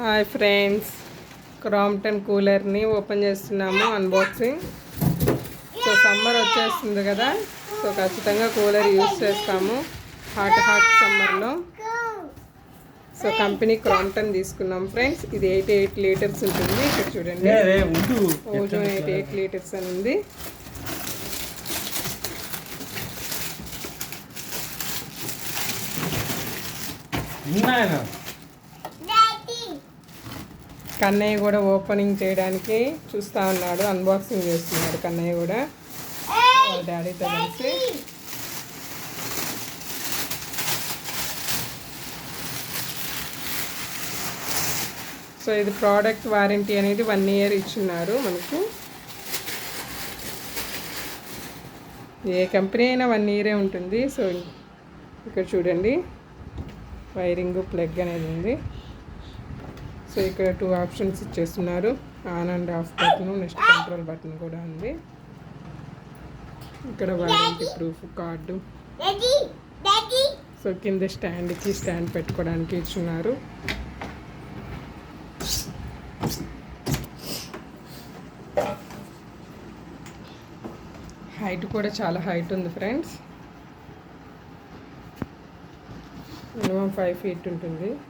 Hi friends, Crompton కూలర్ని open చేస్తున్నాము unboxing. So summer వచ్చేస్తుంది కదా, సో ఖచ్చితంగా కూలర్ యూస్ చేస్తాము హాట్ సమ్మర్లో. సో కంపెనీ క్రాంప్టన్ తీసుకున్నాం ఫ్రెండ్స్. ఇది 88 లీటర్స్ ఉంటుంది. ఇక్కడ చూడండి, ఓజోన్ 88 లీటర్స్ అని ఉంది. కన్నయ్య కూడా ఓపెనింగ్ చేయడానికి చూస్తూ ఉన్నాడు, అన్బాక్సింగ్ చేస్తున్నాడు కన్నయ్య కూడా వాళ్ళ డాడీతో కలిసి. సో ఇది ప్రోడక్ట్ వారంటీ అనేది 1 ఇయర్ ఇచ్చున్నారు మనకు. ఏ కంపెనీ అయినా 1 ఇయరే ఉంటుంది. సో ఇక్కడ చూడండి, వైరింగ్ ప్లగ్ అనేది ఉంది. సో ఇక్కడ 2 ఆప్షన్స్ ఇచ్చేస్తున్నారు, on and of button, next control button కూడా ఉంది. ఇక్కడ వారంటీ ప్రూఫ్ కార్డు. సో కింద స్టాండ్ పెట్టుకోవడానికి ఇచ్చున్నారు. హైట్ కూడా చాలా హైట్ ఉంది ఫ్రెండ్స్, మినిమం 5 feet ఉంటుంది.